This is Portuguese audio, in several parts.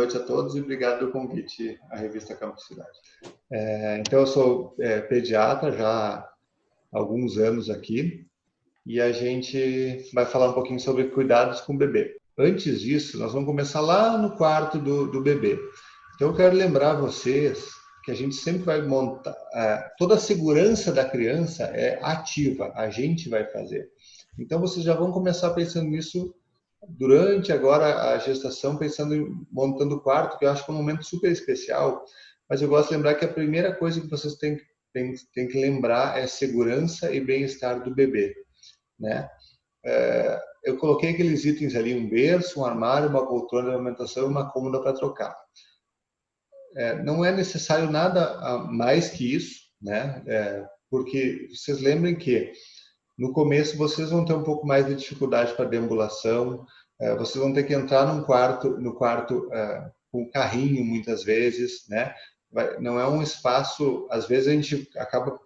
noite a todos e obrigado pelo convite à revista Campus Cidade. Então, eu sou pediatra já há alguns anos aqui e a gente vai falar um pouquinho sobre cuidados com o bebê. Antes disso, nós vamos começar lá no quarto do bebê. Então, eu quero lembrar vocês que a gente sempre vai montar... toda a segurança da criança é ativa, a gente vai fazer. Então, vocês já vão começar pensando nisso durante agora a gestação, pensando em montando o quarto, que eu acho que é um momento super especial, mas eu gosto de lembrar que a primeira coisa que vocês têm que lembrar é segurança e bem-estar do bebê, né? Eu coloquei aqueles itens ali, um berço, um armário, uma poltrona de amamentação e uma cômoda para trocar. Não é necessário nada mais que isso, né? Porque vocês lembrem que no começo vocês vão ter um pouco mais de dificuldade para deambulação, vocês vão ter que entrar no quarto com carrinho muitas vezes, né? Não é um espaço, às vezes a gente acaba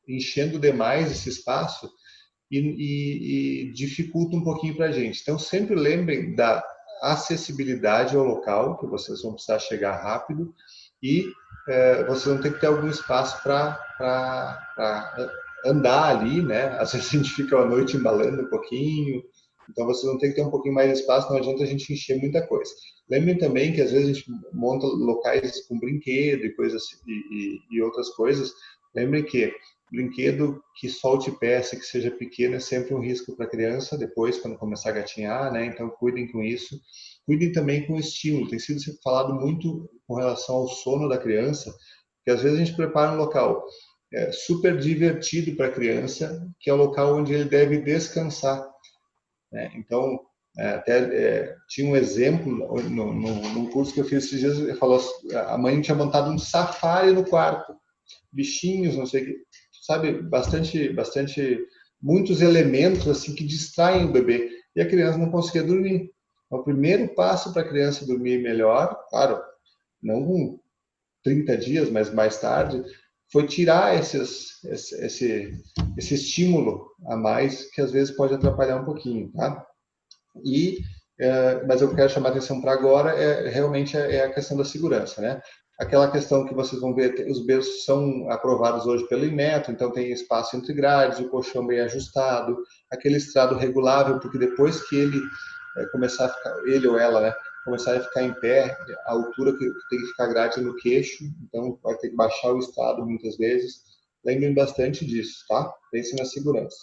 enchendo demais esse espaço e dificulta um pouquinho para a gente. Então sempre lembrem da acessibilidade ao local, que vocês vão precisar chegar rápido e vocês vão ter que ter algum espaço para andar ali, né? Às vezes a gente fica a noite embalando um pouquinho, então vocês vão ter que ter um pouquinho mais de espaço, não adianta a gente encher muita coisa. Lembrem também que às vezes a gente monta locais com brinquedo e coisas e outras coisas. Lembrem que brinquedo que solte peça, que seja pequeno, é sempre um risco para a criança, depois, quando começar a gatinhar, né? Então cuidem com isso. Cuidem também com o estímulo. Tem sido falado muito com relação ao sono da criança, que às vezes a gente prepara um local super divertido para a criança, que é o local onde ele deve descansar. Então, tinha um exemplo num curso que eu fiz esses dias, ele falou, a mãe tinha montado um safari no quarto, bichinhos, não sei o que, sabe, muitos elementos assim que distraem o bebê, e a criança não conseguia dormir. Então, o primeiro passo para a criança dormir melhor, claro, não com 30 dias, mas mais tarde, foi tirar esse estímulo a mais, que às vezes pode atrapalhar um pouquinho, tá? Mas eu quero chamar a atenção para agora, realmente é a questão da segurança, né? Aquela questão que vocês vão ver, os berços são aprovados hoje pelo Inmetro, então tem espaço entre grades, o colchão bem ajustado, aquele estrado regulável, porque depois que ele começar a ficar, ele ou ela, né, começar a ficar em pé, a altura que tem que ficar grade é no queixo, então vai ter que baixar o estrado muitas vezes. Lembrem bastante disso, tá? Pensem na segurança.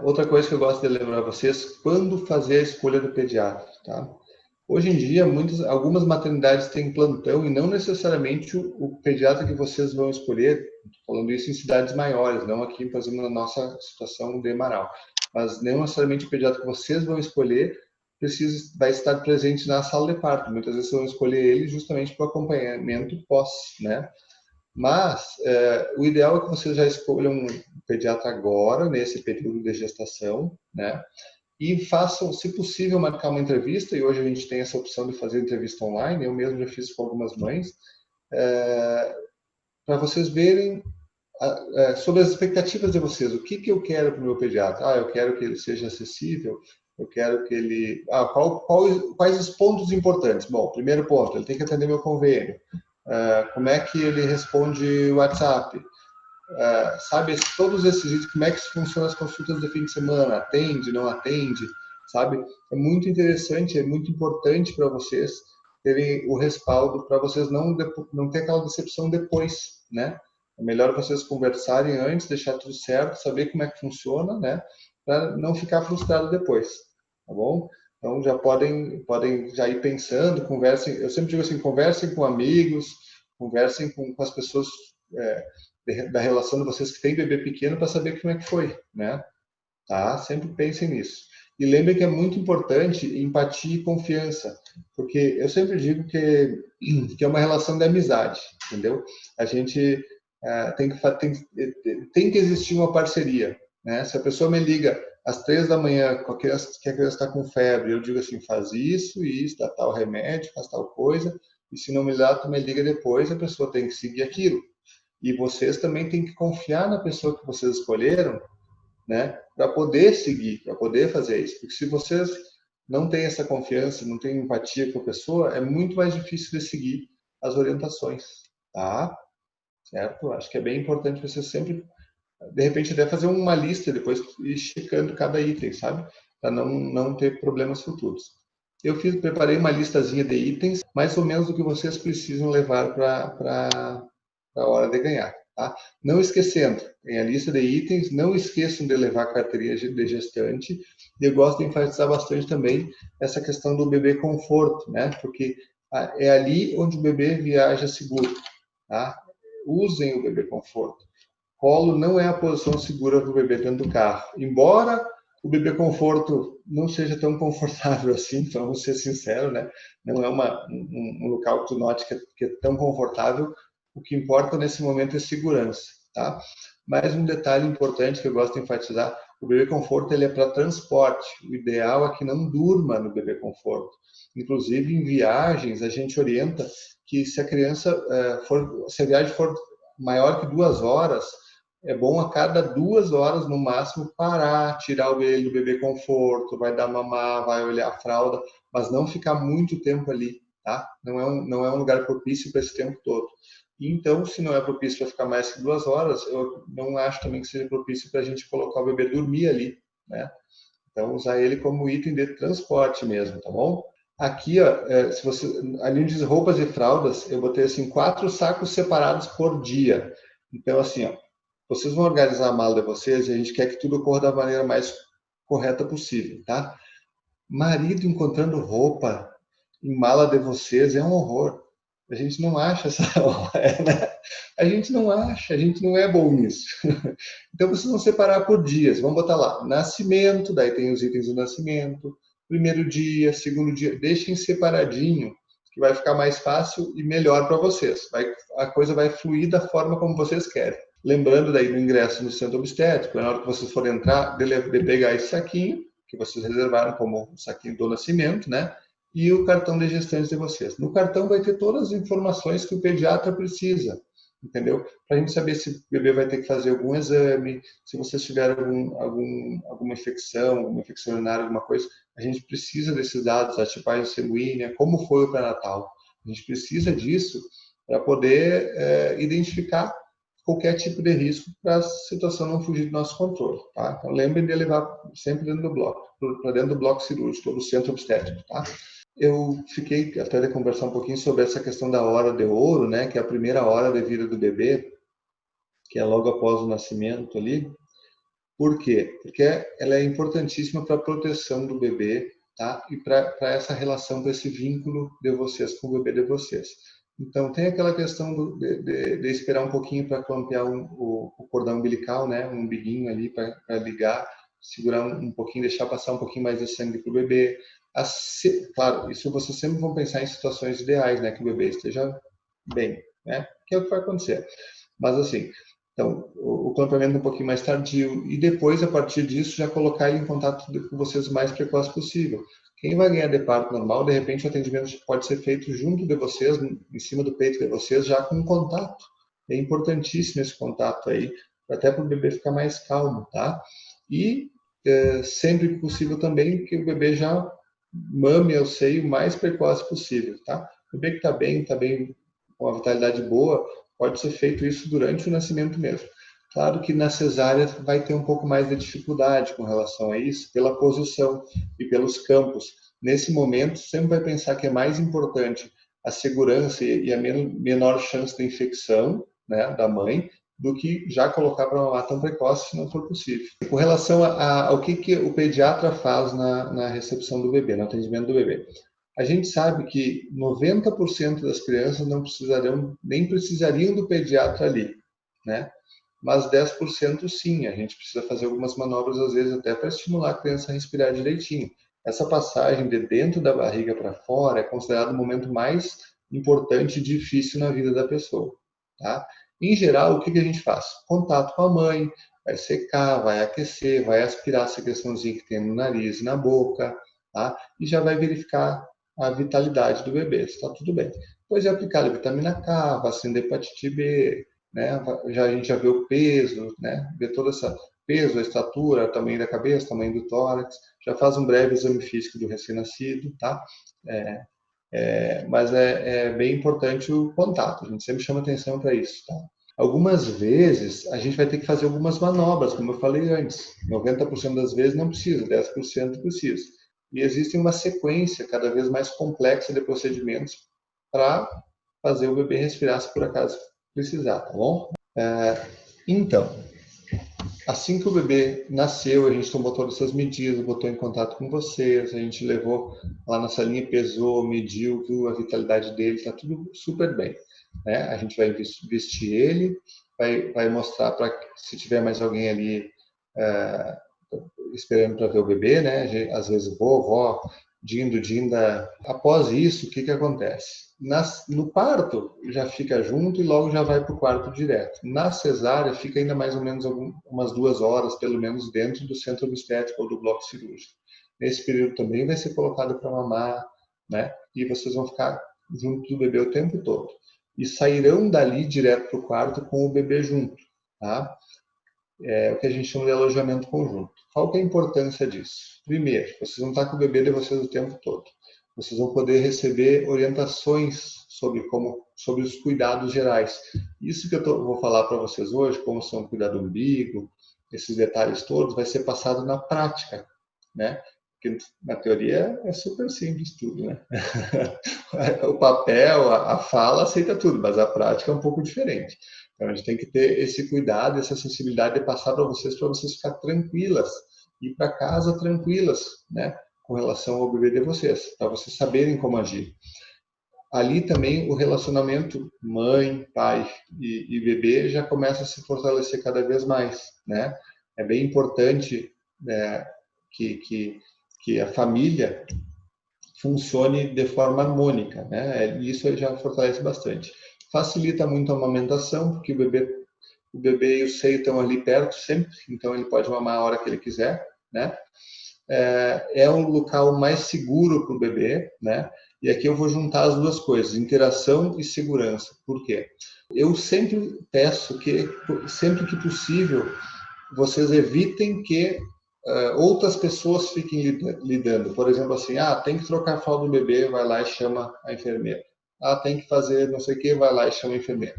Outra coisa que eu gosto de lembrar a vocês, quando fazer a escolha do pediatra, tá? Hoje em dia, algumas maternidades têm plantão e não necessariamente o pediatra que vocês vão escolher, falando isso em cidades maiores, não aqui, por exemplo, na nossa situação de Marau, mas não necessariamente o pediatra que vocês vão escolher vai estar presente na sala de parto. Muitas vezes vocês vão escolher ele justamente para o acompanhamento pós, né? Mas o ideal é que vocês já escolham um pediatra agora, nesse período de gestação, né? E façam, se possível, marcar uma entrevista, e hoje a gente tem essa opção de fazer entrevista online, eu mesmo já fiz com algumas mães, para vocês verem sobre as expectativas de vocês, o que eu quero para o meu pediatra. Eu quero que ele seja acessível, eu quero que ele... quais os pontos importantes? Bom, primeiro ponto, ele tem que atender meu convênio. Como é que ele responde o WhatsApp? Sabe, todos esses itens, como é que funcionam as consultas de fim de semana, atende, não atende, sabe? É muito interessante, é muito importante para vocês terem o respaldo, para vocês não ter aquela decepção depois, né? É melhor vocês conversarem antes, deixar tudo certo, saber como é que funciona, né? Para não ficar frustrado depois, tá bom? Então já podem já ir pensando, conversem, eu sempre digo assim, conversem com amigos, conversem com as pessoas da relação de vocês que têm bebê pequeno para saber como é que foi, né? Tá? Sempre pensem nisso. E lembrem que é muito importante empatia e confiança, porque eu sempre digo que é uma relação de amizade, entendeu? A gente tem que existir uma parceria, né? Se a pessoa me liga às 3 da manhã que a criança está com febre, eu digo assim, faz isso, dá tal remédio, faz tal coisa, e se não me dá, tu me liga depois, a pessoa tem que seguir aquilo. E vocês também têm que confiar na pessoa que vocês escolheram, né, para poder seguir, para poder fazer isso. Porque se vocês não tem essa confiança, não tem empatia com a pessoa, é muito mais difícil de seguir as orientações, tá? Certo? Acho que é bem importante você sempre, de repente, até fazer uma lista depois e checando cada item, sabe? Para não ter problemas futuros. Preparei uma listazinha de itens, mais ou menos do que vocês precisam levar para a hora de ganhar. Tá? Não esquecendo, tem a lista de itens, não esqueçam de levar a carteirinha de gestante. Eu gosto de enfatizar bastante também essa questão do bebê conforto, né? Porque é ali onde o bebê viaja seguro. Tá? Usem o bebê conforto. Colo não é a posição segura para o bebê dentro do carro. Embora o bebê conforto não seja tão confortável assim, vamos ser sinceros, né? Não é um local que tu note que é tão confortável. O que importa nesse momento é segurança, tá? Mais um detalhe importante que eu gosto de enfatizar, o bebê conforto ele é para transporte. O ideal é que não durma no bebê conforto. Inclusive, em viagens, a gente orienta que se a criança se a viagem for maior que 2 horas, é bom a cada 2 horas no máximo parar, tirar ele do bebê conforto, vai dar mamar, vai olhar a fralda, mas não ficar muito tempo ali, tá? Não é um lugar propício para esse tempo todo. Então, se não é propício para ficar mais que 2 horas, eu não acho também que seja propício para a gente colocar o bebê dormir ali, né? Então, usar ele como item de transporte mesmo, tá bom? Aqui, ó, se você, ali diz roupas e fraldas, eu botei assim 4 sacos separados por dia. Então, assim, ó, vocês vão organizar a mala de vocês e a gente quer que tudo ocorra da maneira mais correta possível, tá? Marido encontrando roupa em mala de vocês é um horror. A gente não acha essa né? A gente não acha, a gente não é bom nisso. Então vocês vão separar por dias. Vamos botar lá, nascimento, daí tem os itens do nascimento, primeiro dia, segundo dia, deixem separadinho, que vai ficar mais fácil e melhor para vocês. A coisa vai fluir da forma como vocês querem. Lembrando daí do ingresso no centro obstétrico, na hora que vocês forem entrar, de pegar esse saquinho, que vocês reservaram como o saquinho do nascimento, né? E o cartão de gestante de vocês. No cartão vai ter todas as informações que o pediatra precisa, entendeu? Para a gente saber se o bebê vai ter que fazer algum exame, se vocês tiveram alguma infecção urinária, alguma coisa, a gente precisa desses dados, a tipagem sanguínea, como foi o pré-natal. A gente precisa disso para poder identificar qualquer tipo de risco para a situação não fugir do nosso controle, tá? Então lembrem de levar sempre dentro do bloco, para dentro do bloco cirúrgico, do centro obstétrico, tá? Eu fiquei até de conversar um pouquinho sobre essa questão da hora de ouro, né? Que é a primeira hora de vida do bebê, que é logo após o nascimento ali. Por quê? Porque ela é importantíssima para a proteção do bebê, tá? E para essa relação, para esse vínculo de vocês com o bebê de vocês. Então, tem aquela questão de esperar um pouquinho para clampear o cordão umbilical, né? Um umbiguinho ali para ligar, segurar um pouquinho, deixar passar um pouquinho mais de sangue para o bebê. Claro, isso vocês sempre vão pensar em situações ideais, né? Que o bebê esteja bem, né? Que é o que vai acontecer. Mas assim, então, o clampeamento um pouquinho mais tardio e depois, a partir disso, já colocar ele em contato com vocês o mais precoce possível. Quem vai ganhar de parto normal, de repente o atendimento pode ser feito junto de vocês, em cima do peito de vocês, já com contato. É importantíssimo esse contato aí, até para o bebê ficar mais calmo, tá? E sempre que possível também que o bebê já mame ao seio o mais precoce possível, tá? O bebê que está bem com a vitalidade boa, pode ser feito isso durante o nascimento mesmo. Claro que na cesárea vai ter um pouco mais de dificuldade com relação a isso, pela posição e pelos campos. Nesse momento, sempre vai pensar que é mais importante a segurança e a menor chance de infecção, né, da mãe, do que já colocar para mamar tão precoce, se não for possível. Com relação ao que o pediatra faz na recepção do bebê, no atendimento do bebê. A gente sabe que 90% das crianças nem precisariam do pediatra ali, né? Mas 10% sim, a gente precisa fazer algumas manobras, às vezes, até para estimular a criança a respirar direitinho. Essa passagem de dentro da barriga para fora é considerado o momento mais importante e difícil na vida da pessoa, tá? Em geral, o que a gente faz? Contato com a mãe, vai secar, vai aquecer, vai aspirar essa questãozinha que tem no nariz e na boca, tá? E já vai verificar a vitalidade do bebê, está tudo bem. Depois é aplicada a vitamina K, vacina da hepatite B, né? A gente já vê o peso, né? Vê toda peso, a estatura, tamanho da cabeça, tamanho do tórax, já faz um breve exame físico do recém-nascido, tá? Mas é bem importante o contato, a gente sempre chama atenção para isso, tá? Algumas vezes a gente vai ter que fazer algumas manobras, como eu falei antes. 90% das vezes não precisa, 10% precisa. E existe uma sequência cada vez mais complexa de procedimentos para fazer o bebê respirar se por acaso precisar, tá bom? Então, assim que o bebê nasceu, a gente tomou todas essas medidas, botou em contato com vocês, a gente levou lá na salinha, pesou, mediu, viu a vitalidade dele, está tudo super bem. Né? A gente vai vestir ele, vai mostrar para se tiver mais alguém ali esperando para ver o bebê, né? Às vezes vovó, dindo, dinda. Após isso, o que acontece? No parto, já fica junto e logo já vai para o quarto direto. Na cesárea, fica ainda mais ou menos umas 2 horas, pelo menos, dentro do centro obstétrico ou do bloco cirúrgico. Nesse período também vai ser colocado para mamar, né? E vocês vão ficar junto do bebê o tempo todo. E sairão dali direto para o quarto com o bebê junto, tá? É o que a gente chama de alojamento conjunto. Qual que é a importância disso? Primeiro, vocês vão estar com o bebê de vocês o tempo todo. Vocês vão poder receber orientações sobre os cuidados gerais. Isso que eu vou falar para vocês hoje, como são cuidar do umbigo, esses detalhes todos, vai ser passado na prática, né? Porque na teoria é super simples tudo, né? O papel, a fala aceita tudo, mas a prática é um pouco diferente. Então, a gente tem que ter esse cuidado, essa sensibilidade de passar para vocês ficar tranquilas, ir para casa tranquilas, né? Com relação ao bebê de vocês, para vocês saberem como agir. Ali também o relacionamento mãe, pai e bebê já começa a se fortalecer cada vez mais, né? É bem importante, né, que a família funcione de forma harmônica, né? Isso já fortalece bastante. Facilita muito a amamentação, porque o bebê e o seio estão ali perto sempre, então ele pode mamar a hora que ele quiser, né? É um local mais seguro para o bebê, né? E aqui eu vou juntar as duas coisas, interação e segurança. Por quê? Eu sempre peço que, sempre que possível, vocês evitem que outras pessoas fiquem lidando. Por exemplo, assim, tem que trocar a fralda do bebê, vai lá e chama a enfermeira. Tem que fazer não sei o que, vai lá e chama a enfermeira.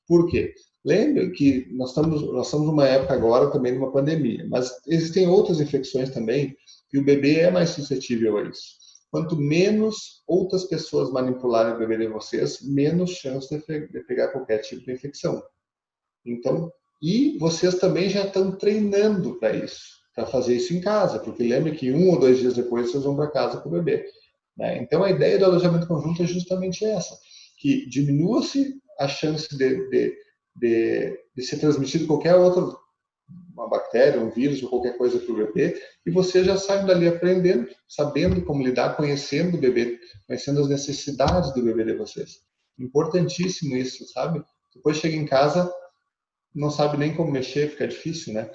Por quê? Lembre que nós estamos numa época agora também de uma pandemia, mas existem outras infecções também e o bebê é mais suscetível a isso. Quanto menos outras pessoas manipularem o bebê de vocês, menos chance de pegar qualquer tipo de infecção. Então, e vocês também já estão treinando para isso, para fazer isso em casa, porque lembre que 1 ou 2 dias depois vocês vão para casa com o bebê. Né? Então, a ideia do alojamento conjunto é justamente essa, que diminua-se a chance de ser transmitido qualquer outra, uma bactéria, um vírus ou qualquer coisa para o bebê, e você já sai dali aprendendo, sabendo como lidar, conhecendo o bebê, conhecendo as necessidades do bebê de vocês. Importantíssimo isso, sabe? Depois chega em casa, não sabe nem como mexer, fica difícil, né?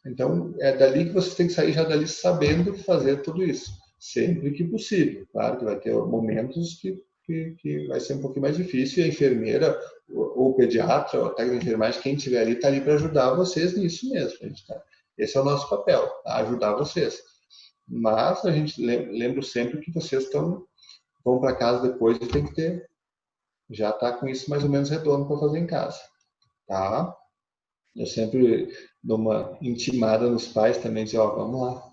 Então, é dali que você tem que sair já dali sabendo fazer tudo isso, sempre que possível. Claro que vai ter momentos que vai ser um pouquinho mais difícil, e a enfermeira, ou o pediatra, ou a técnica de enfermagem, quem estiver ali, está ali para ajudar vocês nisso mesmo. Esse é o nosso papel, tá? Ajudar vocês. Mas a gente lembra sempre que vocês vão para casa depois e tem que já está com isso mais ou menos redondo para fazer em casa, tá? Eu sempre dou uma intimada nos pais também, dizer, vamos lá,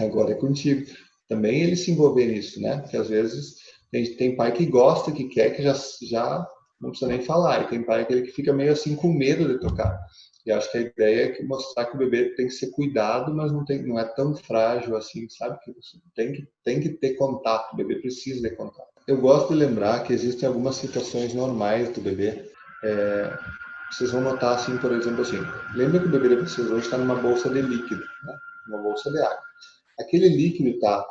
agora é contigo. Também eles se envolver nisso, né? Porque às vezes tem pai que gosta, que quer, que já não precisa nem falar. E tem pai que fica meio assim com medo de tocar. E acho que a ideia é mostrar que o bebê tem que ser cuidado, mas não é tão frágil assim, sabe? Que você tem que ter contato, o bebê precisa de contato. Eu gosto de lembrar que existem algumas situações normais do bebê. Vocês vão notar, assim, por exemplo, assim, lembra que o bebê de vocês hoje está numa bolsa de líquido, né? Uma bolsa de água. Aquele líquido está,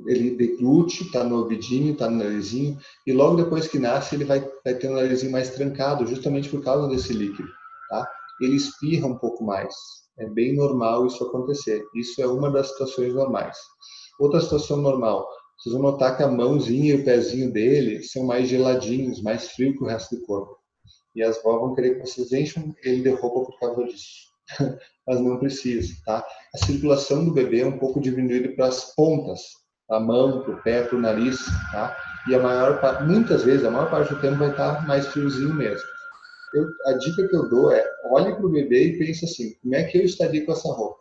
ele deglute, está no ouvidinho, está no narizinho, e logo depois que nasce, ele vai ter o narizinho mais trancado, justamente por causa desse líquido, tá? Ele espirra um pouco mais. É bem normal isso acontecer. Isso é uma das situações normais. Outra situação normal, vocês vão notar que a mãozinha e o pezinho dele são mais geladinhos, mais frio que o resto do corpo. E as vó vão querer que vocês enchem ele de roupa por causa disso. mas não precisa, tá? A circulação do bebê é um pouco diminuída para as pontas, a mão, para o pé, para o nariz, tá? E muitas vezes, a maior parte do tempo vai estar mais friozinho mesmo. A dica que eu dou é, olhe para o bebê e pense assim, como é que eu estaria com essa roupa?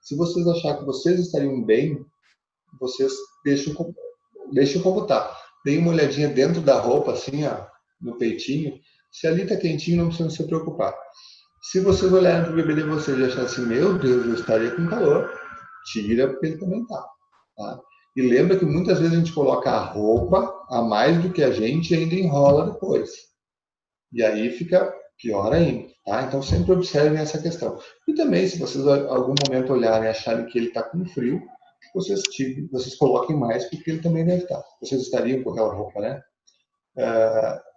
Se vocês acharem que vocês estariam bem, vocês deixam como tá. Deem uma olhadinha dentro da roupa, assim, ó, no peitinho. Se ali tá quentinho, não precisa se preocupar. Se vocês olharem para o bebê de vocês e acharem assim, meu Deus, eu estaria com calor, tira, porque ele também tá? E lembra que muitas vezes a gente coloca a roupa a mais do que a gente e ainda enrola depois. E aí fica pior ainda, tá? Então sempre observem essa questão. E também, se vocês em algum momento olharem e acharem que ele está com frio, vocês coloquem mais, porque ele também deve estar. Vocês estariam com aquela roupa, né?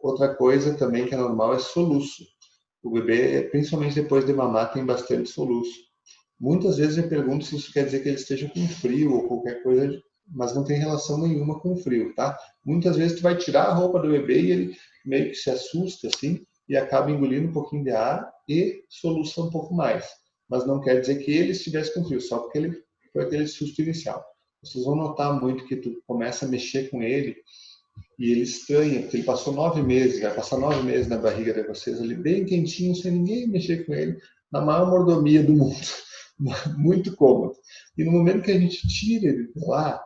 Outra coisa também que é normal é soluço. O bebê, principalmente depois de mamar, tem bastante soluço. Muitas vezes eu pergunto se isso quer dizer que ele esteja com frio ou qualquer coisa, mas não tem relação nenhuma com frio, tá? Muitas vezes tu vai tirar a roupa do bebê e ele meio que se assusta, assim, e acaba engolindo um pouquinho de ar e soluça um pouco mais. Mas não quer dizer que ele estivesse com frio, só porque ele foi aquele susto inicial. Vocês vão notar muito que tu começa a mexer com ele e ele estranha, porque ele passou 9 meses, vai passar 9 meses na barriga de vocês ali, bem quentinho, sem ninguém mexer com ele, na maior mordomia do mundo. Muito cômodo. E no momento que a gente tira ele de lá,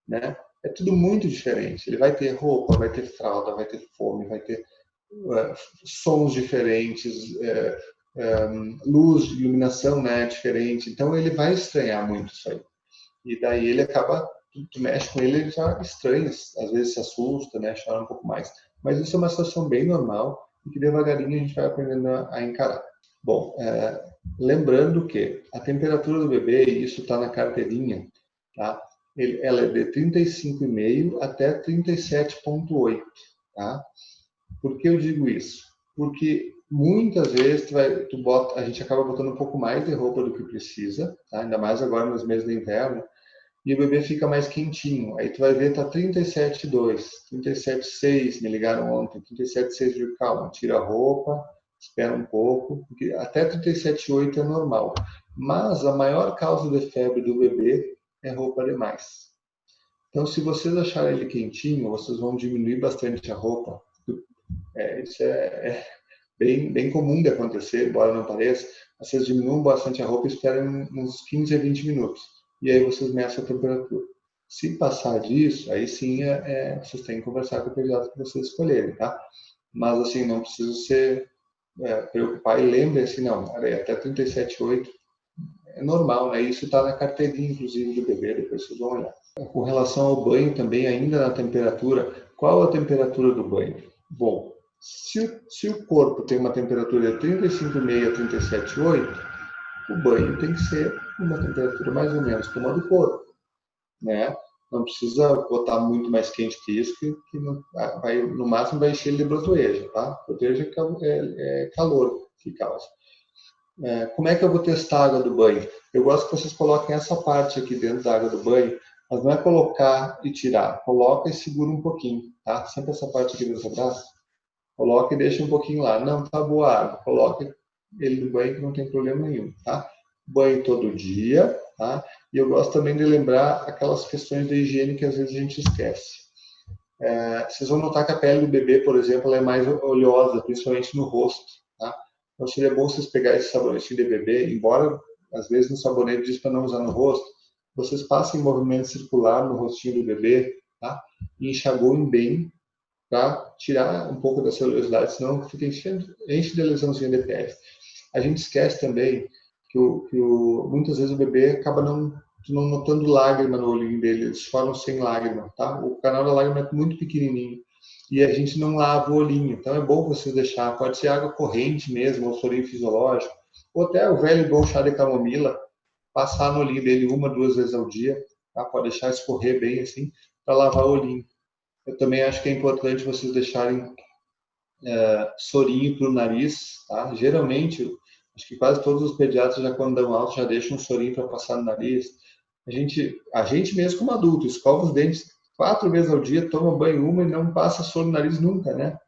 né, é tudo muito diferente. Ele vai ter roupa, vai ter fralda, vai ter fome, vai ter sons diferentes, luz, iluminação, né, diferente. Então ele vai estranhar muito isso aí. E daí ele acaba, tu mexe com ele, ele já estranha, às vezes se assusta, né, chora um pouco mais. Mas isso é uma situação bem normal e que devagarinho a gente vai aprendendo a encarar. Bom, lembrando que a temperatura do bebê, e isso está na carteirinha, tá? Ela é de 35,5 até 37,8, tá? Por que eu digo isso? Porque muitas vezes a gente acaba botando um pouco mais de roupa do que precisa, tá? Ainda mais agora nos meses de inverno, e o bebê fica mais quentinho. Aí tu vai ver, tá 37,2, 37,6, me ligaram ontem, 37,6, digo, calma, tira a roupa, espera um pouco, porque até 37,8 é normal. Mas a maior causa de febre do bebê é roupa demais. Então, se vocês acharem ele quentinho, vocês vão diminuir bastante a roupa. Isso é bem comum de acontecer, embora não pareça. Vocês diminuam bastante a roupa e esperam uns 15 a 20 minutos. E aí vocês medem a temperatura. Se passar disso, aí sim vocês têm que conversar com o pediatra que vocês escolherem, tá? Mas assim, não precisa se preocupar e lembre assim, não, até 37,8 é normal, né? Isso está na carteirinha, inclusive, do bebê, depois vocês vão olhar. Com relação ao banho também, ainda na temperatura, qual a temperatura do banho? Bom, se o corpo tem uma temperatura de 35,5 a 37,8, o banho tem que ser uma temperatura mais ou menos como a do corpo, né? Não precisa botar muito mais quente que isso, que no máximo vai encher ele de brotoeja, tá? Brotoeja é calor que causa. Como é que eu vou testar a água do banho? Eu gosto que vocês coloquem essa parte aqui dentro da água do banho, mas não é colocar e tirar. Coloca e segura um pouquinho, tá? Sempre essa parte aqui do seu braço. Coloca e deixa um pouquinho lá. Não, tá boa a água. Coloca ele no banho que não tem problema nenhum, tá? Banho todo dia, tá? E eu gosto também de lembrar aquelas questões de higiene que às vezes a gente esquece. Vocês vão notar que a pele do bebê, por exemplo, ela é mais oleosa, principalmente no rosto, tá? Então seria bom vocês pegarem esse sabonetinho de bebê, embora às vezes no sabonete diz para não usar no rosto, vocês passem movimento circular no rostinho do bebê, tá? E enxaguem bem para tirar um pouco da celulosidade, senão fica enche de lesãozinha de pele. A gente esquece também que muitas vezes o bebê acaba não notando lágrima no olhinho dele, eles choram sem lágrima, tá? O canal da lágrima é muito pequenininho e a gente não lava o olhinho, então é bom vocês deixar, pode ser água corrente mesmo, ou sorinho fisiológico, ou até o velho bom chá de camomila, passar no olhinho dele 1, 2 vezes ao dia, tá? Pode deixar escorrer bem assim, para lavar o olhinho. Eu também acho que é importante vocês deixarem sorinho para o nariz, tá? Geralmente, acho que quase todos os pediatras já quando dão alta já deixam um sorinho para passar no nariz. A gente mesmo como adulto, escova os dentes 4 vezes ao dia, toma banho uma e não passa soro no nariz nunca, né?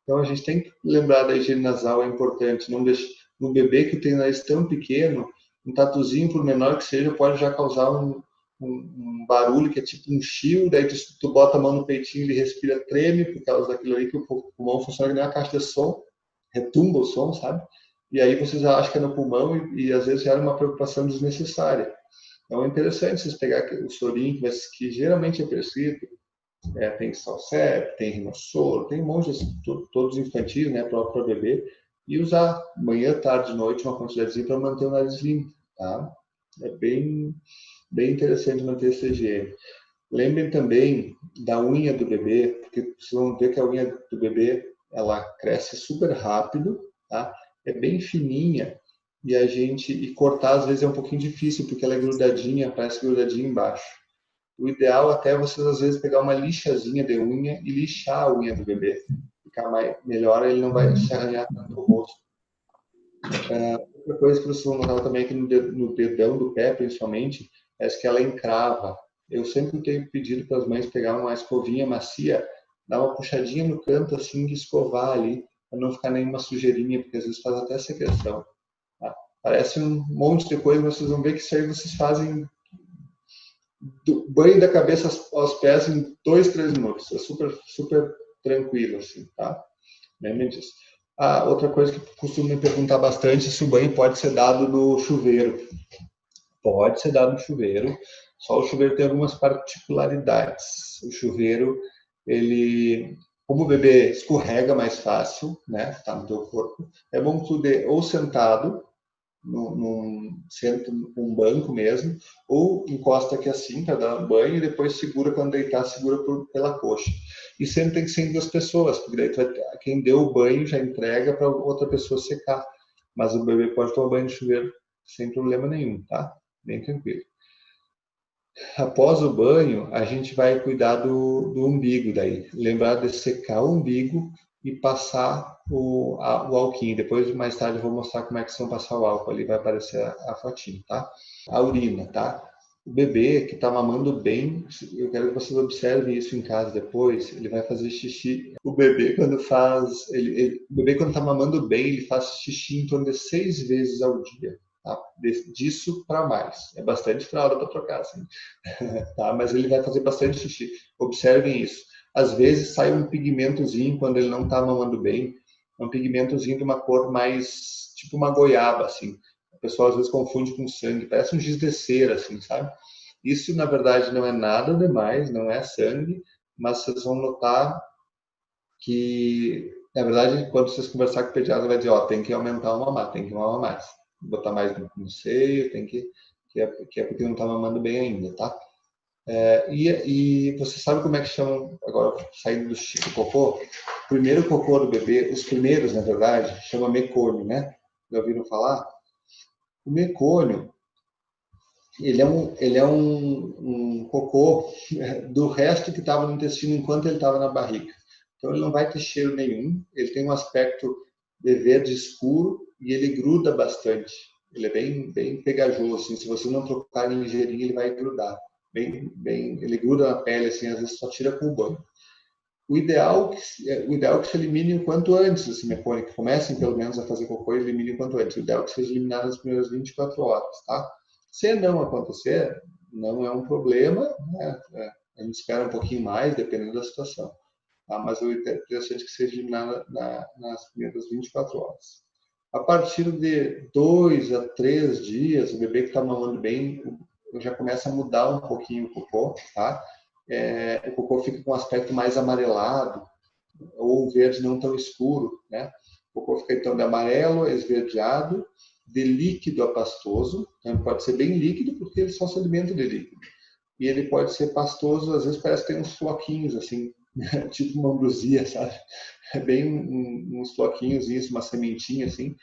Então a gente tem que lembrar da higiene nasal, é importante, não deixar, no bebê que tem nariz tão pequeno, um tatuzinho, por menor que seja, pode já causar um barulho que é tipo um chiu, daí tu bota a mão no peitinho, ele respira, treme por causa daquilo ali, que o pulmão funciona que nem uma caixa de som, retumba o som, sabe? E aí você já acha que é no pulmão e às vezes gera uma preocupação desnecessária. Então é interessante vocês pegar o sorinho, que geralmente é prescrito, tem Salsep, tem Rinosoro, tem um monte de todos infantis, né, para bebê, e usar manhã, tarde, noite uma quantidadezinha para manter o nariz limpo, tá? É bem interessante manter essa higiene. Lembrem também da unha do bebê, porque vocês vão ver que a unha do bebê ela cresce super rápido, tá? É bem fininha e cortar às vezes é um pouquinho difícil porque ela é grudadinha, parece grudadinha embaixo. O ideal até é vocês às vezes pegar uma lixazinha de unha e lixar a unha do bebê, ficar melhor, ele não vai se arranhar tanto o rosto. Outra coisa que vocês vão notar também é que no dedão do pé, principalmente, é que ela encrava. Eu sempre tenho pedido para as mães pegar uma escovinha macia, dar uma puxadinha no canto assim de escovar ali, para não ficar nenhuma sujeirinha, porque às vezes faz até secreção. Tá? Parece um monte de coisa, mas vocês vão ver que isso aí vocês fazem do banho da cabeça aos pés em 2, 3 minutos. É super, super tranquilo, assim, tá? Lembrem disso. Outra coisa que costumo me perguntar bastante é se o banho pode ser dado no chuveiro. Pode ser dado no chuveiro, só o chuveiro tem algumas particularidades. O chuveiro, como o bebê escorrega mais fácil, né, tá no teu corpo, é bom que tu dê ou sentado, senta num banco mesmo, ou encosta aqui assim para dar um banho e depois segura quando deitar, segura pela coxa. E sempre tem que ser em 2 pessoas, porque daí quem deu o banho já entrega para outra pessoa secar. Mas o bebê pode tomar banho de chuveiro sem problema nenhum, tá? Bem tranquilo. Após o banho, a gente vai cuidar do umbigo daí. Lembrar de secar o umbigo e passar o alquinho. Depois, mais tarde, eu vou mostrar como é que são passar o álcool. Ali vai aparecer a fotinho, tá? A urina, tá? O bebê que está mamando bem, eu quero que vocês observem isso em casa depois, ele vai fazer xixi. O bebê, quando está mamando bem, ele faz xixi em torno de 6 vezes ao dia. Tá? Disso para mais. É bastante fralda para trocar, assim. Tá? Mas ele vai fazer bastante xixi. Observem isso. Às vezes sai um pigmentozinho quando ele não está mamando bem, um pigmentozinho de uma cor mais tipo uma goiaba, assim. O pessoal às vezes confunde com sangue, parece um giz de cera, assim, sabe? Isso na verdade não é nada demais, não é sangue, mas vocês vão notar que, na verdade, quando vocês conversar com o pediatra, vai dizer, ó, tem que aumentar o mamar, tem que mamar mais, botar mais no seio, que é porque não está mamando bem ainda, tá? E você sabe como é que chamam, agora saindo do xixi cocô? O primeiro cocô do bebê, os primeiros, na verdade, chama mecônio, né? Já ouviram falar? O mecônio, ele é um cocô do resto que estava no intestino enquanto ele estava na barriga. Então ele não vai ter cheiro nenhum, ele tem um aspecto de verde escuro e ele gruda bastante. Ele é bem pegajoso, assim, se você não trocar ele ligeirinho, ele vai grudar. Ele gruda na pele, assim, às vezes só tira com o banho. O ideal é que se elimine o quanto antes esse mecônio, que comecem pelo menos a fazer cocô e elimine o quanto antes. O ideal é que seja eliminado nas primeiras 24 horas, tá? Se não acontecer, não é um problema, né? A gente espera um pouquinho mais, dependendo da situação. Tá? Mas o interessante é que seja eliminado nas primeiras 24 horas. A partir de 2 a 3 dias, o bebê que está mamando bem já começa a mudar um pouquinho o cocô, tá? O cocô fica com um aspecto mais amarelado ou um verde não tão escuro, né? O cocô fica então de amarelo, esverdeado, de líquido a pastoso. Então pode ser bem líquido porque ele só se alimenta de líquido. E ele pode ser pastoso, às vezes parece que tem uns floquinhos assim, tipo uma ambrosia, sabe? É bem uns floquinhos, uma sementinha assim.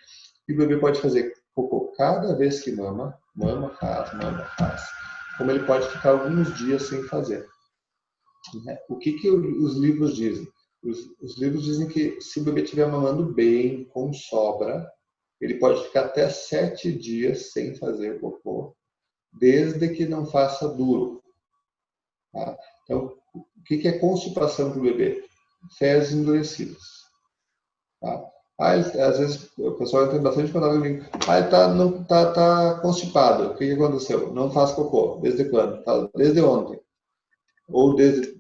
E o bebê pode fazer cocô cada vez que mama, faz. Como ele pode ficar alguns dias sem fazer. O que os livros dizem? Os livros dizem que se o bebê estiver mamando bem, com sobra, ele pode ficar até 7 dias sem fazer cocô, desde que não faça duro. Tá? Então, o que é constipação para o bebê? Fezes endurecidas. Tá? Às vezes o pessoal entra bastante contato comigo. Ele tá, não, tá constipado. O que aconteceu? Não faz cocô. Desde quando? Desde ontem. Ou desde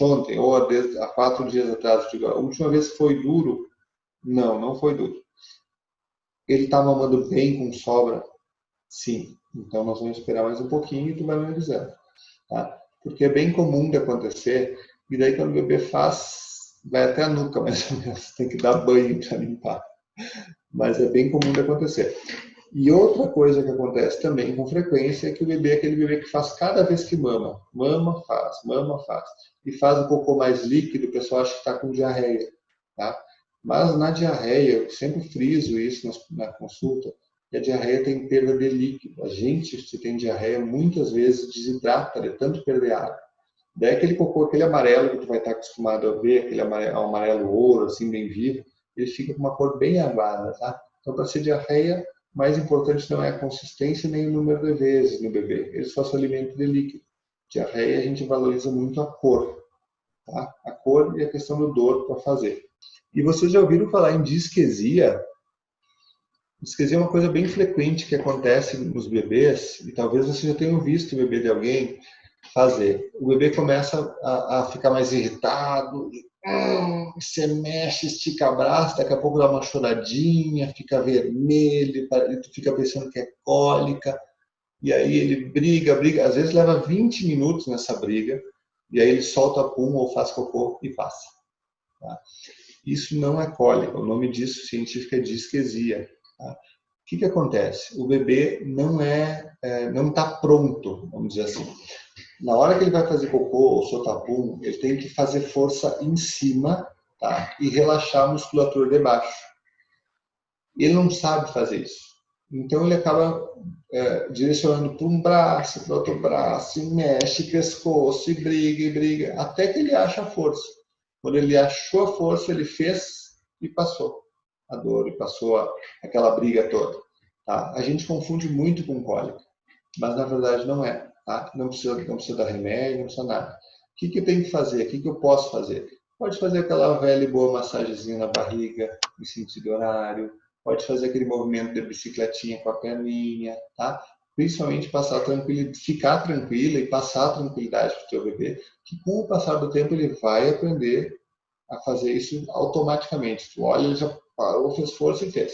ontem, ou desde há 4 dias atrás. Digo, a última vez foi duro? Não, não foi duro. Ele está mamando bem com sobra? Sim. Então nós vamos esperar mais um pouquinho e tu vai me avisando. Tá? Porque é bem comum de acontecer, e daí quando o bebê faz, vai até a nuca, mais ou menos, tem que dar banho para limpar. Mas é bem comum de acontecer. E outra coisa que acontece também com frequência é que o bebê é aquele bebê que faz cada vez que mama. Mama, faz. E faz um cocô mais líquido, o pessoal acha que está com diarreia. Tá? Mas na diarreia, eu sempre friso isso na consulta, que a diarreia tem perda de líquido. A gente, se tem diarreia, muitas vezes desidrata de tanto perder água. Daí aquele cocô, aquele amarelo que tu vai estar acostumado a ver, aquele amarelo ouro, assim, bem vivo, ele fica com uma cor bem aguada, tá? Então, para ser diarreia, o mais importante não é a consistência nem o número de vezes no bebê, ele só se alimenta de líquido. Diarreia, a gente valoriza muito a cor, tá? A cor e a questão do dor para fazer. E vocês já ouviram falar em disquesia? Disquesia é uma coisa bem frequente que acontece nos bebês, e talvez você já tenha visto o bebê de alguém fazer. O bebê começa a ficar mais irritado, você mexe, estica o braço, daqui a pouco dá uma choradinha, fica vermelho, tu fica pensando que é cólica, e aí ele briga, às vezes leva 20 minutos nessa briga, e aí ele solta a pum ou faz cocô e passa. Tá? Isso não é cólica, o nome disso científico é disquesia. Tá? O que acontece? O bebê não está pronto, vamos dizer assim. Na hora que ele vai fazer cocô ou soltar pum, ele tem que fazer força em cima, tá? E relaxar a musculatura de baixo. Ele não sabe fazer isso. Então ele acaba direcionando para um braço, para outro braço, e mexe pescoço, e briga, até que ele acha a força. Quando ele achou a força, ele fez e passou a dor, e passou aquela briga toda. Tá? A gente confunde muito com cólica, mas na verdade não é. Tá? Não precisa dar remédio, não precisa nada. O que tem que fazer? O que eu posso fazer? Pode fazer aquela velha e boa massagenzinha na barriga, em sentido horário. Pode fazer aquele movimento de bicicletinha com a perninha, tá? Principalmente ficar tranquila e passar a tranquilidade para o teu bebê, que com o passar do tempo ele vai aprender a fazer isso automaticamente. Tu olha, ele já parou, fez força e fez.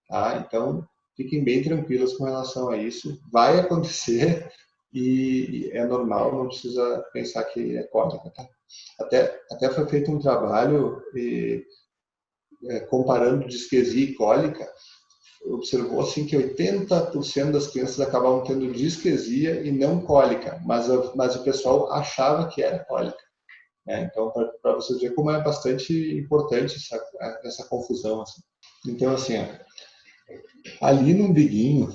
Tá? Então, fiquem bem tranquilos com relação a isso. Vai acontecer e é normal, não precisa pensar que é cólica. Tá? Até foi feito um trabalho comparando disquesia e cólica. Observou assim que 80% das crianças acabavam tendo disquesia e não cólica, mas o pessoal achava que era cólica. Né? Então, para vocês verem como é bastante importante essa confusão. Assim. Então, assim, ali no umbiguinho,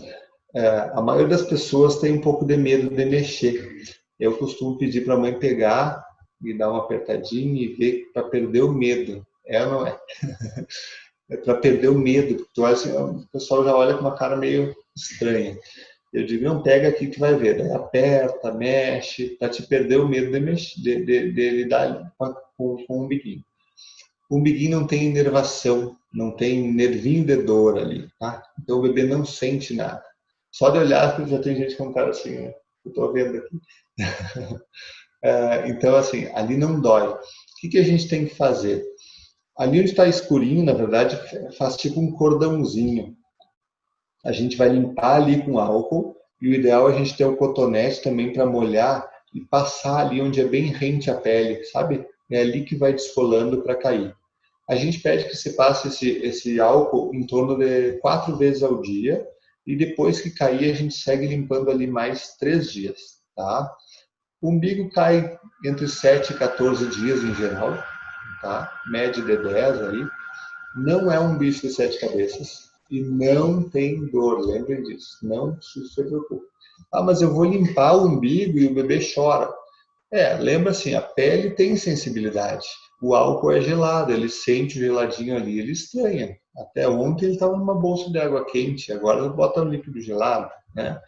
a maioria das pessoas tem um pouco de medo de mexer. Eu costumo pedir para a mãe pegar e dar uma apertadinha e ver para perder o medo. É ou não é? É para perder o medo, porque tu olha assim, o pessoal já olha com uma cara meio estranha. Eu digo, não, pega aqui que vai ver. Daí aperta, mexe, para te perder o medo de lidar com o umbiguinho. O umbiguinho não tem inervação, não tem nervinho de dor ali, tá? Então o bebê não sente nada. Só de olhar, já tem gente com cara assim, né? Eu tô vendo aqui. Então, assim, ali não dói. O que a gente tem que fazer? Ali onde está escurinho, na verdade, faz tipo um cordãozinho. A gente vai limpar ali com álcool e o ideal é a gente ter o cotonete também para molhar e passar ali onde é bem rente à pele, sabe? É ali que vai descolando para cair. A gente pede que se passe esse álcool em torno de 4 vezes ao dia e depois que cair a gente segue limpando ali mais 3 dias, tá? O umbigo cai entre 7 e 14 dias em geral, tá? Média de 10 aí. Não é um bicho de 7 cabeças e não tem dor, lembrem disso, não se preocupe. Ah, mas eu vou limpar o umbigo e o bebê chora. Lembra assim, a pele tem sensibilidade. O álcool é gelado, ele sente o geladinho ali, ele estranha. Até ontem ele estava numa bolsa de água quente, agora bota um líquido gelado, né?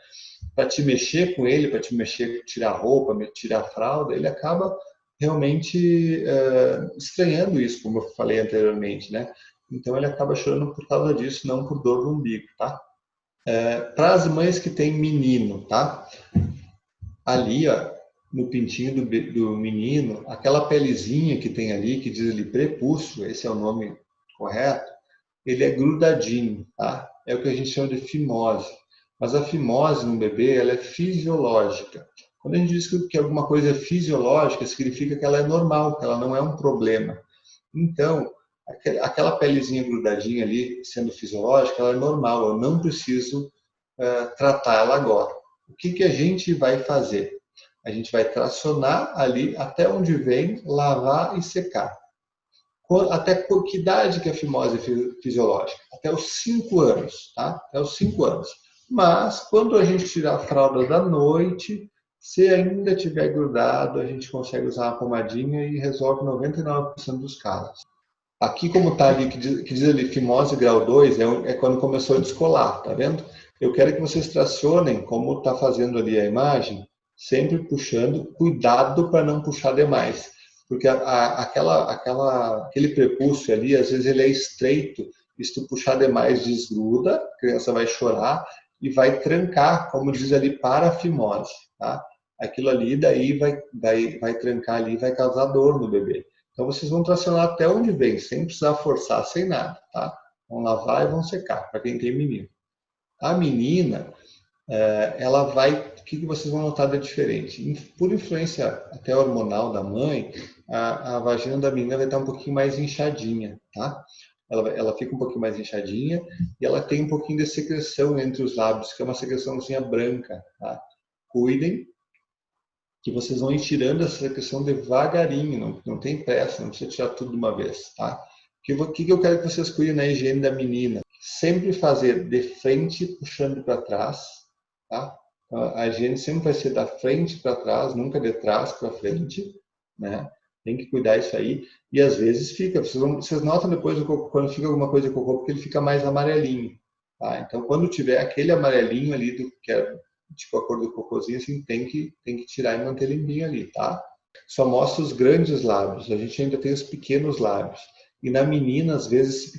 Para te mexer com ele, para te mexer, tirar a roupa, tirar a fralda, ele acaba realmente estranhando isso, como eu falei anteriormente, né? Então ele acaba chorando por causa disso, não por dor no umbigo, tá? Para as mães que têm menino, tá? Ali, ó, no pintinho do menino, aquela pelezinha que tem ali, que diz ali prepúcio, esse é o nome correto, ele é grudadinho, tá? É o que a gente chama de fimose. Mas a fimose no bebê, ela é fisiológica. Quando a gente diz que alguma coisa é fisiológica, significa que ela é normal, que ela não é um problema. Então, aquela pelezinha grudadinha ali, sendo fisiológica, ela é normal, eu não preciso tratar ela agora. O que a gente vai fazer? A gente vai tracionar ali até onde vem, lavar e secar. Até que idade que a fimose é fisiológica? Até os 5 anos, tá? Até os 5 anos. Mas, quando a gente tirar a fralda da noite, se ainda tiver grudado, a gente consegue usar uma pomadinha e resolve 99% dos casos. Aqui, como está ali, que diz ali fimose grau 2, é quando começou a descolar, tá vendo? Eu quero que vocês tracionem, como está fazendo ali a imagem, sempre puxando, cuidado para não puxar demais. Porque aquele prepúcio ali, às vezes ele é estreito, e se tu puxar demais desgruda, a criança vai chorar e vai trancar, como diz ali, parafimose, tá? Aquilo ali daí vai trancar ali e vai causar dor no bebê. Então vocês vão tracionar até onde vem, sem precisar forçar, sem nada, tá? Vão lavar e vão secar, para quem tem menino. A menina, ela vai, o que vocês vão notar de diferente? Por influência até hormonal da mãe, a vagina da menina vai estar um pouquinho mais inchadinha, tá? Ela fica um pouquinho mais inchadinha e ela tem um pouquinho de secreção entre os lábios, que é uma secreçãozinha branca, tá? Cuidem que vocês vão ir tirando essa secreção devagarinho, não tem pressa, não precisa tirar tudo de uma vez, tá? O que eu quero que vocês cuidem na higiene da menina? Sempre fazer de frente, puxando para trás, tá? A higiene sempre vai ser da frente para trás, nunca de trás para frente, né? Tem que cuidar isso aí. E às vezes fica, vocês notam depois quando fica alguma coisa de cocô, porque ele fica mais amarelinho, tá? Então quando tiver aquele amarelinho ali, que é tipo a cor do cocôzinho, assim, tem que tirar e manter limpinho ali, tá? Só mostra os grandes lábios, a gente ainda tem os pequenos lábios. E na menina, às vezes,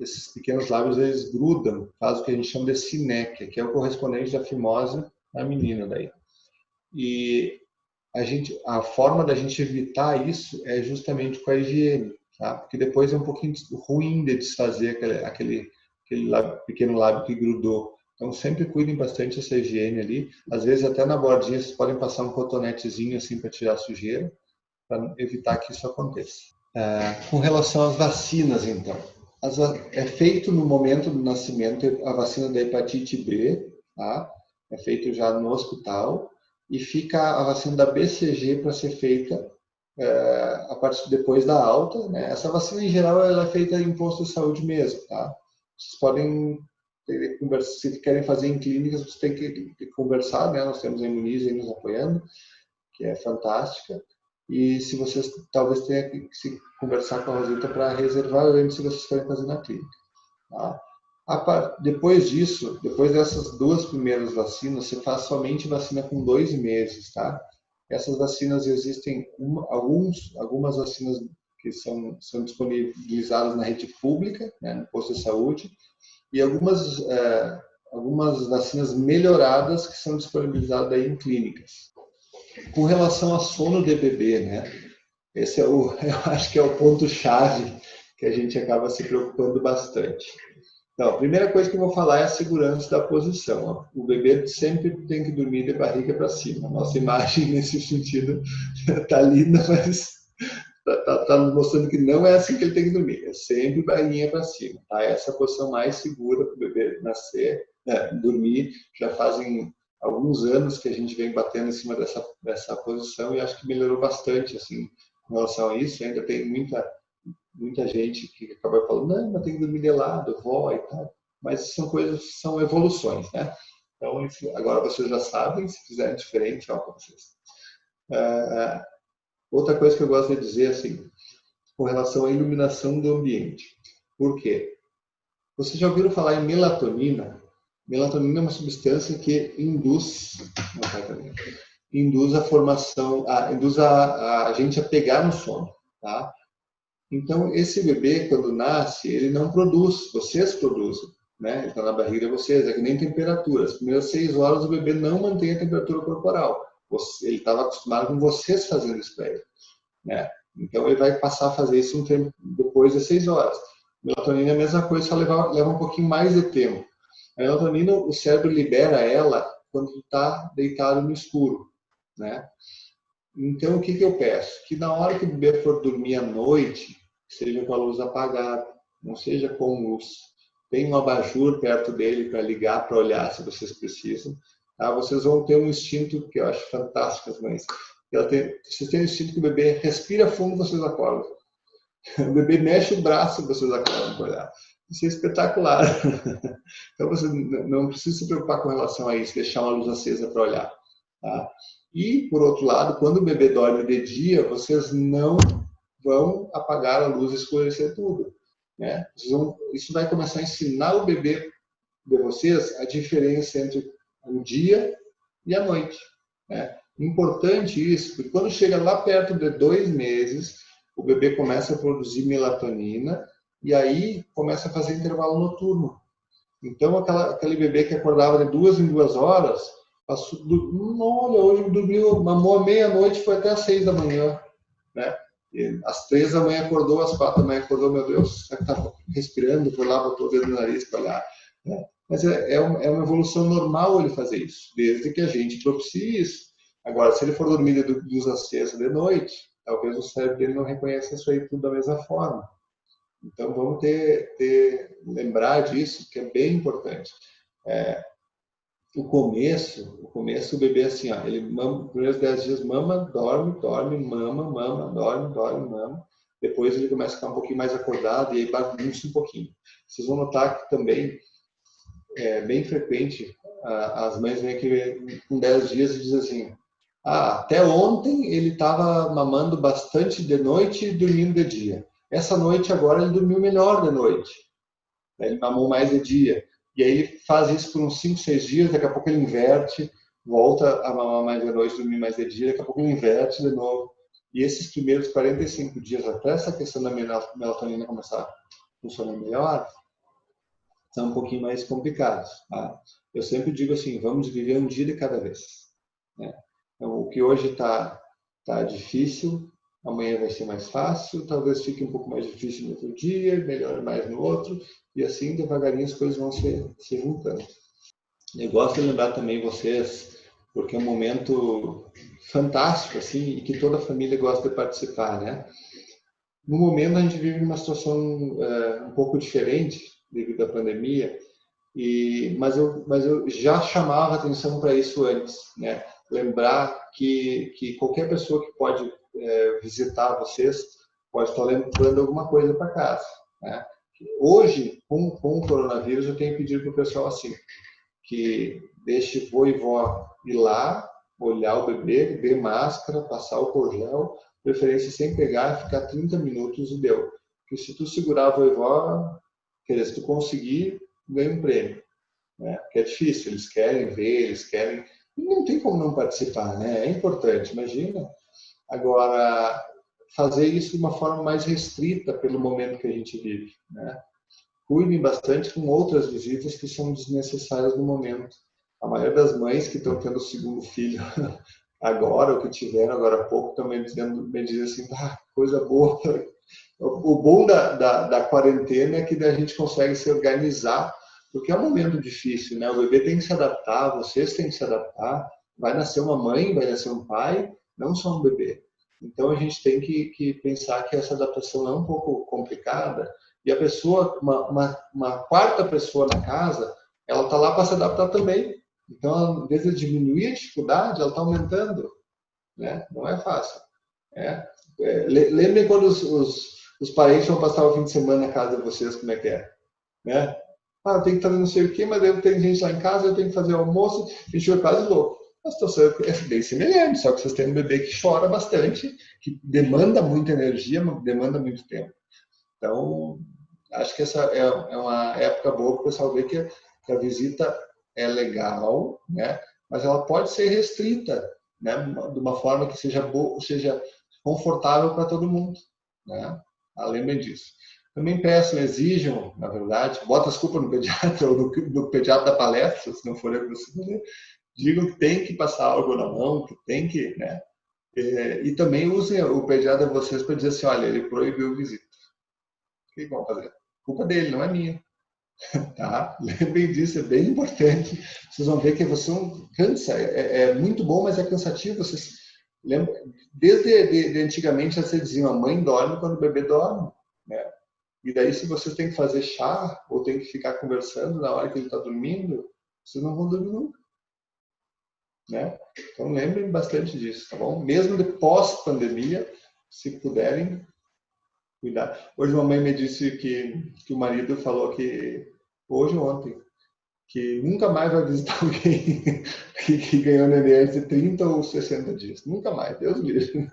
esses pequenos lábios, eles grudam, faz o que a gente chama de sinéquia, que é o correspondente da fimose na menina daí. E a forma da gente evitar isso é justamente com a higiene, tá? Porque depois é um pouquinho ruim de desfazer aquele pequeno lábio que grudou. Então sempre cuidem bastante dessa higiene ali. Às vezes até na bordinha vocês podem passar um cotonetezinho assim para tirar a sujeira, para evitar que isso aconteça. Com relação às vacinas, então, é feito no momento do nascimento a vacina da hepatite B, tá? É feito já no hospital e fica a vacina da BCG para ser feita a partir depois da alta, né? Essa vacina em geral ela é feita em posto de saúde mesmo, tá? Vocês podem se querem fazer em clínicas, vocês têm que conversar, né? Nós temos a Imunize aí nos apoiando, que é fantástica. E se vocês talvez tenha que se conversar com a Rosita para reservar antes se vocês querem fazer na clínica. Tá? Depois disso, depois dessas 2 primeiras vacinas, você faz somente vacina com 2 meses, tá? Essas vacinas existem, algumas vacinas que são disponibilizadas na rede pública, né, no posto de saúde, e algumas vacinas melhoradas que são disponibilizadas aí em clínicas. Com relação a sono de bebê, né? Esse eu acho que é o ponto-chave que a gente acaba se preocupando bastante. Então, a primeira coisa que eu vou falar é a segurança da posição. O bebê sempre tem que dormir de barriga para cima. Nossa imagem, nesse sentido, está linda, mas está mostrando que não é assim que ele tem que dormir. É sempre barriguinha para cima. Tá? Essa é a posição mais segura para o bebê nascer, dormir. Já fazem alguns anos que a gente vem batendo em cima dessa posição e acho que melhorou bastante assim, com relação a isso. Ainda tem muita gente que acaba falando, não, mas tem que dormir de lado, vó e tal. Mas são evoluções, né? Então, agora vocês já sabem, se fizerem diferente, ó, para vocês. Outra coisa que eu gosto de dizer, assim, com relação à iluminação do ambiente. Por quê? Vocês já ouviram falar em melatonina? Melatonina é uma substância que induz a formação, induz a gente a pegar no sono, tá? Então, esse bebê, quando nasce, ele não produz, vocês produzem, né? Ele está na barriga de vocês, é que nem temperatura. As primeiras 6 horas o bebê não mantém a temperatura corporal. Ele estava acostumado com vocês fazendo isso para ele, né? Então, ele vai passar a fazer isso um tempo depois das 6 horas. Melatonina é a mesma coisa, só leva um pouquinho mais de tempo. A melatonina, o cérebro libera ela quando está deitado no escuro, né? Então, o que eu peço? Que na hora que o bebê for dormir à noite, seja com a luz apagada, não seja com luz. Tem um abajur perto dele para ligar, para olhar se vocês precisam. Tá? Vocês vão ter um instinto que eu acho fantástico, as mães. Vocês têm um instinto que o bebê respira fundo, vocês acordam. O bebê mexe o braço, vocês acordam para olhar. Isso é espetacular. Então, você não precisa se preocupar com relação a isso, deixar uma luz acesa para olhar. Tá? E, por outro lado, quando o bebê dorme de dia, vocês não vão apagar a luz e escurecer tudo, né? Isso vai começar a ensinar o bebê de vocês a diferença entre o dia e a noite, né? Importante isso, porque quando chega lá perto de 2 meses, o bebê começa a produzir melatonina e aí começa a fazer intervalo noturno. Então, aquele bebê que acordava de 2 em 2 horas, passou, olha, hoje dormiu, mamou à meia-noite, foi até às 6 da manhã, né? E às 3 da manhã acordou, às 4 da manhã acordou, meu Deus, estava respirando, foi lá, botou o dedo no nariz para olhar, né? Mas é uma evolução normal ele fazer isso, desde que a gente propicie isso. Agora, se ele for dormir de 2 às 6 de noite, talvez o cérebro dele não reconheça isso aí tudo da mesma forma. Então, vamos lembrar disso, que é bem importante. O começo, o bebê assim, ó, ele mama, os primeiros 10 dias mama, dorme, mama, dorme, mama. Depois ele começa a ficar um pouquinho mais acordado e aí bagunça um pouquinho. Vocês vão notar que também é bem frequente as mães vêm aqui com 10 dias e dizem assim, até ontem ele estava mamando bastante de noite e dormindo de dia. Essa noite agora ele dormiu melhor de noite. Ele mamou mais de dia. E aí ele faz isso por uns 5, 6 dias, daqui a pouco ele inverte, volta a mamar mais de noite, dormir mais de dia, daqui a pouco ele inverte de novo. E esses primeiros 45 dias, até essa questão da melatonina começar a funcionar melhor, são um pouquinho mais complicados. Tá? Eu sempre digo assim, vamos viver um dia de cada vez. Né? Então, o que hoje está difícil, amanhã vai ser mais fácil, talvez fique um pouco mais difícil no outro dia, melhore mais no outro, e assim, devagarinho, as coisas vão se juntando. Eu gosto de lembrar também vocês, porque é um momento fantástico, assim, e que toda a família gosta de participar, né? No momento, a gente vive uma situação um pouco diferente, devido à pandemia, mas eu já chamava atenção para isso antes, né? Lembrar que qualquer pessoa que pode visitar vocês pode estar levando alguma coisa para casa, né? Hoje, com o coronavírus, eu tenho pedido para o pessoal assim, que deixe vô e vó ir lá, olhar o bebê, ver máscara, passar o gel, preferência sem pegar, ficar 30 minutos e deu. Porque se tu segurar vô e vó, se tu conseguir, ganha um prêmio. Né? Porque é difícil, eles querem ver, eles querem... Não tem como não participar, né? É importante, imagina. Agora, fazer isso de uma forma mais restrita pelo momento que a gente vive, né? Cuidem bastante com outras visitas que são desnecessárias no momento. A maioria das mães que estão tendo o segundo filho agora, ou que tiveram agora há pouco, também me dizem assim, coisa boa. O bom da quarentena é que a gente consegue se organizar, porque é um momento difícil, né? O bebê tem que se adaptar, vocês têm que se adaptar, vai nascer uma mãe, vai nascer um pai, não só um bebê. Então a gente tem que pensar que essa adaptação é um pouco complicada, e a pessoa, uma quarta pessoa na casa, ela está lá para se adaptar também. Então, ao invés de diminuir a dificuldade, ela está aumentando, né? Não é fácil. Lembrem quando os parentes vão passar o fim de semana na casa de vocês, como é que é? Né? Eu tenho que fazer não sei o quê, mas eu tenho gente lá em casa, eu tenho que fazer almoço, a gente vai quase louco. A situação é bem semelhante, só que vocês têm um bebê que chora bastante, que demanda muita energia, demanda muito tempo. Então, acho que essa é uma época boa para o pessoal ver que a visita é legal, né? Mas ela pode ser restrita, né? De uma forma que seja confortável para todo mundo, né? Lembrem disso. Também peçam, exijam, na verdade, bota as culpas no pediatra ou no pediatra da palestra, se não for eu que você fazer, digam que tem que passar algo na mão, que tem que, né? E também usem o pediatra de vocês para dizer assim, olha, ele proibiu visita. O que vão fazer? Culpa dele, não é minha. Tá? Lembrem disso, é bem importante. Vocês vão ver que você cansa, é muito bom, mas é cansativo. Vocês lembram? Desde antigamente vocês diziam, a mãe dorme quando o bebê dorme, né? E daí se vocês têm que fazer chá ou têm que ficar conversando na hora que ele está dormindo, vocês não vão dormir nunca, né? Então lembrem bastante disso, tá bom? Mesmo de pós-pandemia, se puderem cuidar. Hoje uma mãe me disse que o marido falou que hoje ou ontem que nunca mais vai visitar alguém que ganhou neném antes de 30 ou 60 dias. Nunca mais, Deus livre.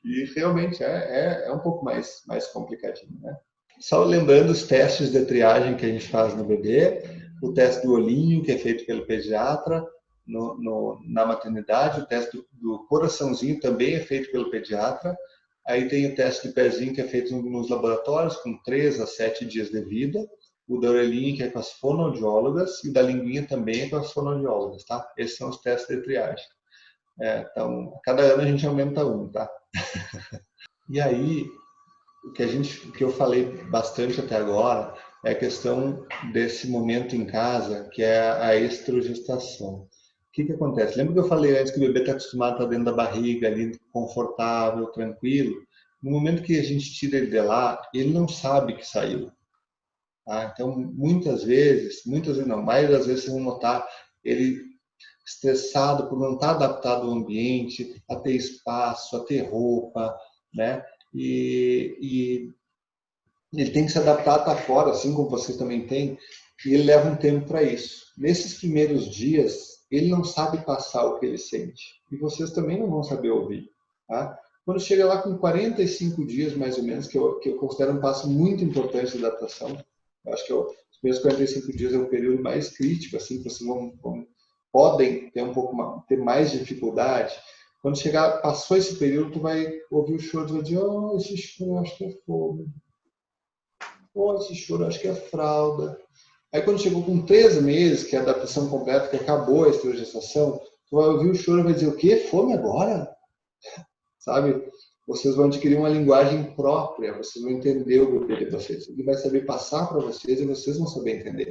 E realmente é um pouco mais complicadinho, né? Só lembrando os testes de triagem que a gente faz no bebê, o teste do olhinho, que é feito pelo pediatra, na maternidade, o teste do coraçãozinho também é feito pelo pediatra, aí tem o teste de pezinho, que é feito nos laboratórios, com 3 a 7 dias de vida, o da orelhinha, que é com as fonoaudiólogas, e o da linguinha também é com as fonoaudiólogas, tá? Esses são os testes de triagem. Então, cada ano a gente aumenta um, tá? E aí, o que eu falei bastante até agora é a questão desse momento em casa, que é a estrogestação. O que acontece? Lembra que eu falei antes que o bebê está acostumado a estar dentro da barriga, ali, confortável, tranquilo? No momento que a gente tira ele de lá, ele não sabe que saiu. Tá? Então, muitas vezes não, a maioria das vezes vocês vão notar ele estressado por não estar adaptado ao ambiente, a ter espaço, a ter roupa, né? E ele tem que se adaptar a estar fora, assim como vocês também têm, e ele leva um tempo para isso. Nesses primeiros dias, ele não sabe passar o que ele sente, e vocês também não vão saber ouvir. Tá? Quando chega lá com 45 dias, mais ou menos, que eu considero um passo muito importante de adaptação, eu acho que os primeiros 45 dias é o período mais crítico, assim, que vocês podem ter mais dificuldade. Quando chegar, passou esse período, tu vai ouvir o choro e vai dizer, oh, esse choro eu acho que é fome. Oh, esse choro eu acho que é fralda. Aí quando chegou com 13 meses, que é a adaptação completa, que acabou a esterogestação, tu vai ouvir o choro e vai dizer, o quê? Fome agora? Sabe? Vocês vão adquirir uma linguagem própria, vocês vão entender o bebê de vocês. Ele vai saber passar para vocês e vocês vão saber entender.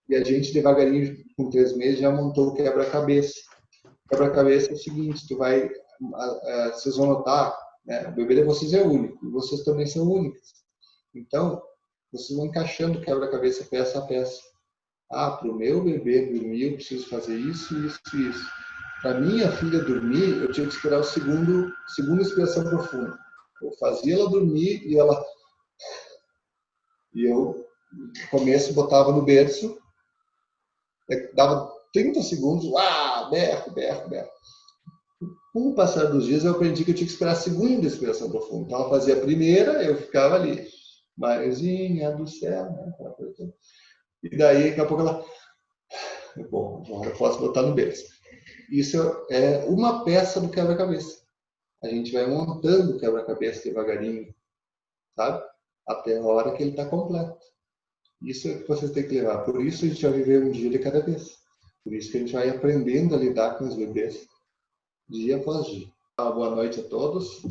E a gente, devagarinho, com 3 meses, já montou o quebra-cabeça. O quebra-cabeça é o seguinte, vocês vão notar, né, o bebê de vocês é único, e vocês também são únicos. Então, vocês vão encaixando o quebra-cabeça peça a peça. Para o meu bebê dormir, eu preciso fazer isso, isso e isso. Para minha filha dormir, eu tinha que esperar o segunda respiração profunda. Eu fazia ela dormir e eu, no começo, botava no berço, dava 30 segundos, berro, berro, berro. Com o passar dos dias, eu aprendi que eu tinha que esperar a segunda respiração profunda. Então, ela fazia a primeira, eu ficava ali. Maisinha do céu, né? E daí, daqui a pouco ela... Bom, agora eu posso botar no berço. Isso é uma peça do quebra-cabeça. A gente vai montando o quebra-cabeça devagarinho, sabe? Até a hora que ele está completo. Isso é que vocês têm que levar. Por isso a gente vai viver um dia de cada vez. Por isso que a gente vai aprendendo a lidar com os bebês dia após dia. Boa noite a todos.